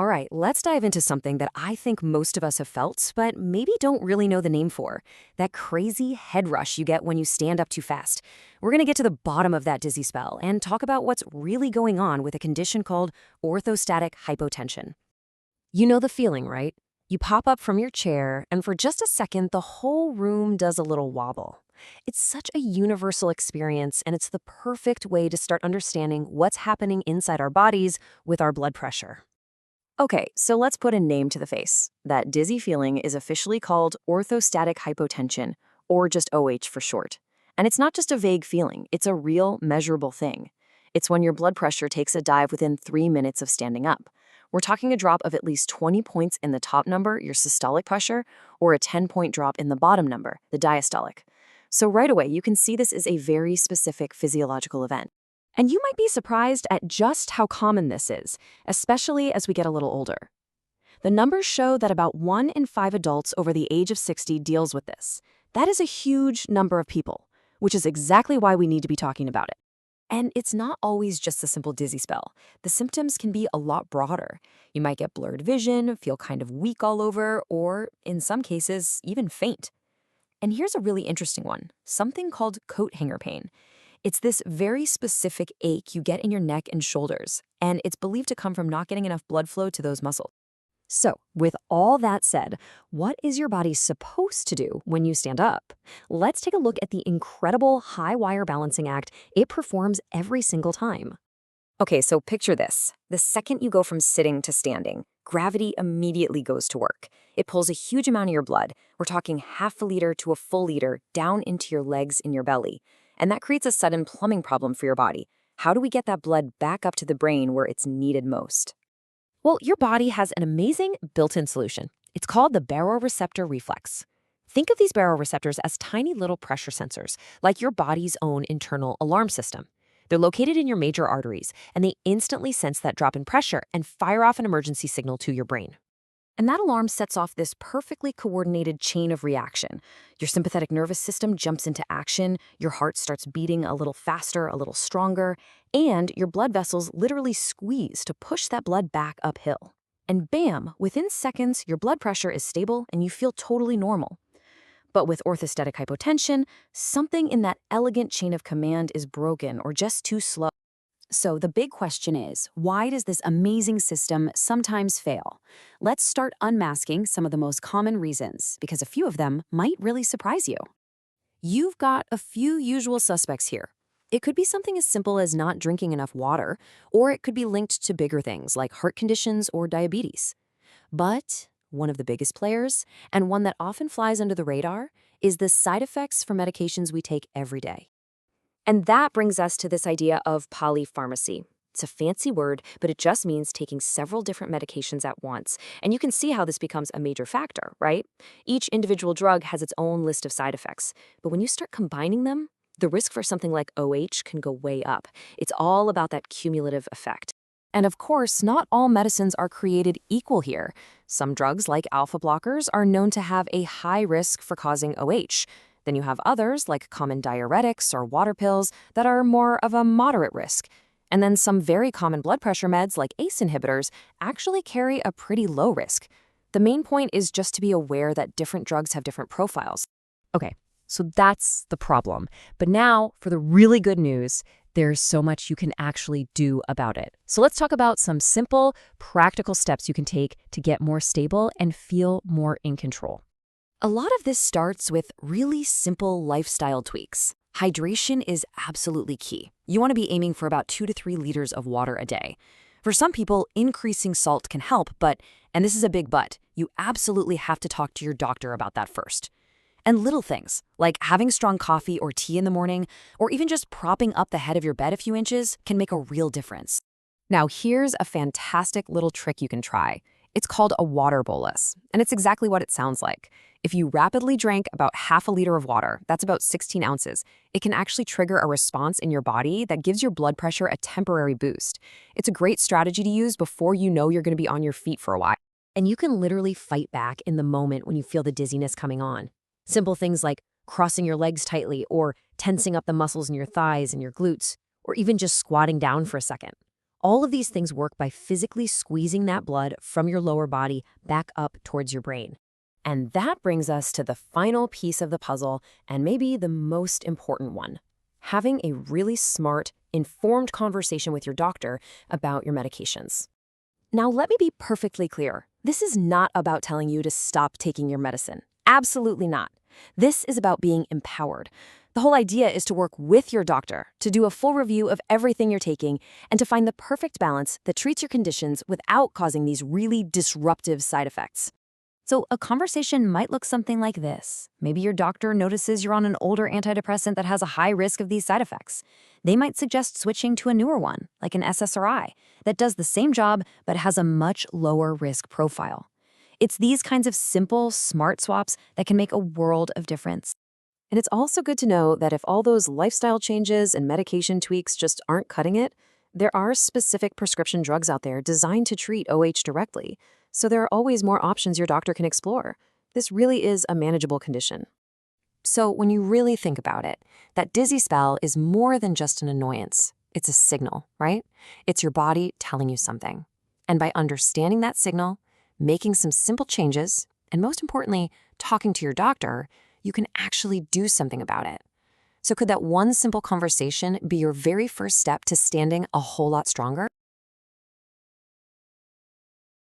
All right, let's dive into something that I think most of us have felt, but maybe don't really know the name for. That crazy head rush you get when you stand up too fast. We're going to get to the bottom of that dizzy spell and talk about what's really going on with a condition called orthostatic hypotension. You know the feeling, right? You pop up from your chair, and for just a second, the whole room does a little wobble. It's such a universal experience, and it's the perfect way to start understanding what's happening inside our bodies with our blood pressure. Okay, so let's put a name to the face. That dizzy feeling is officially called orthostatic hypotension, or just OH for short. And it's not just a vague feeling, it's a real, measurable thing. It's when your blood pressure takes a dive within 3 minutes of standing up. We're talking a drop of at least 20 points in the top number, your systolic pressure, or a 10-point drop in the bottom number, the diastolic. So right away, you can see this is a very specific physiological event. And you might be surprised at just how common this is, especially as we get a little older. The numbers show that about 1 in 5 adults over the age of 60 deals with this. That is a huge number of people, which is exactly why we need to be talking about it. And it's not always just a simple dizzy spell. The symptoms can be a lot broader. You might get blurred vision, feel kind of weak all over, or, in some cases, even faint. And here's a really interesting one, something called coat hanger pain. It's this very specific ache you get in your neck and shoulders, and it's believed to come from not getting enough blood flow to those muscles. So, with all that said, what is your body supposed to do when you stand up? Let's take a look at the incredible high wire balancing act it performs every single time. Okay, so picture this. The second you go from sitting to standing, gravity immediately goes to work. It pulls a huge amount of your blood, we're talking half a liter to a full liter, down into your legs and your belly. And that creates a sudden plumbing problem for your body. How do we get that blood back up to the brain where it's needed most? Well, your body has an amazing built-in solution. It's called the baroreceptor reflex. Think of these baroreceptors as tiny little pressure sensors, like your body's own internal alarm system. They're located in your major arteries, and they instantly sense that drop in pressure and fire off an emergency signal to your brain. And that alarm sets off this perfectly coordinated chain of reaction. Your sympathetic nervous system jumps into action, your heart starts beating a little faster, a little stronger, and your blood vessels literally squeeze to push that blood back uphill. And bam, within seconds, your blood pressure is stable and you feel totally normal. But with orthostatic hypotension, something in that elegant chain of command is broken or just too slow. So the big question is, why does this amazing system sometimes fail? Let's start unmasking some of the most common reasons, because a few of them might really surprise you. You've got a few usual suspects here. It could be something as simple as not drinking enough water, or it could be linked to bigger things like heart conditions or diabetes. But one of the biggest players, and one that often flies under the radar, is the side effects from medications we take every day. And that brings us to this idea of polypharmacy. It's a fancy word, but it just means taking several different medications at once. And you can see how this becomes a major factor, right? Each individual drug has its own list of side effects. But when you start combining them, the risk for something like OH can go way up. It's all about that cumulative effect. And of course, not all medicines are created equal here. Some drugs, like alpha blockers, are known to have a high risk for causing OH. Then you have others, like common diuretics or water pills, that are more of a moderate risk. And then some very common blood pressure meds, like ACE inhibitors, actually carry a pretty low risk. The main point is just to be aware that different drugs have different profiles. Okay, so that's the problem. But now, for the really good news, there's so much you can actually do about it. So let's talk about some simple, practical steps you can take to get more stable and feel more in control. A lot of this starts with really simple lifestyle tweaks. Hydration is absolutely key. You want to be aiming for about 2 to 3 liters of water a day. For some people, increasing salt can help, but, and this is a big but, you absolutely have to talk to your doctor about that first. And little things, like having strong coffee or tea in the morning, or even just propping up the head of your bed a few inches, can make a real difference. Now, here's a fantastic little trick you can try. It's called a water bolus, and it's exactly what it sounds like. If you rapidly drank about half a liter of water, that's about 16 ounces, it can actually trigger a response in your body that gives your blood pressure a temporary boost. It's a great strategy to use before you know you're going to be on your feet for a while. And you can literally fight back in the moment when you feel the dizziness coming on. Simple things like crossing your legs tightly or tensing up the muscles in your thighs and your glutes, or even just squatting down for a second. All of these things work by physically squeezing that blood from your lower body back up towards your brain. And that brings us to the final piece of the puzzle, and maybe the most important one: having a really smart, informed conversation with your doctor about your medications. Now, let me be perfectly clear. This is not about telling you to stop taking your medicine. Absolutely not. This is about being empowered. The whole idea is to work with your doctor, to do a full review of everything you're taking, and to find the perfect balance that treats your conditions without causing these really disruptive side effects. So a conversation might look something like this. Maybe your doctor notices you're on an older antidepressant that has a high risk of these side effects. They might suggest switching to a newer one, like an SSRI, that does the same job but has a much lower risk profile. It's these kinds of simple, smart swaps that can make a world of difference. And it's also good to know that if all those lifestyle changes and medication tweaks just aren't cutting it, there are specific prescription drugs out there designed to treat OH directly. So there are always more options your doctor can explore. This really is a manageable condition. So when you really think about it, that dizzy spell is more than just an annoyance. It's a signal, right? It's your body telling you something. And by understanding that signal, making some simple changes, and most importantly, talking to your doctor, you can actually do something about it. So could that one simple conversation be your very first step to standing a whole lot stronger?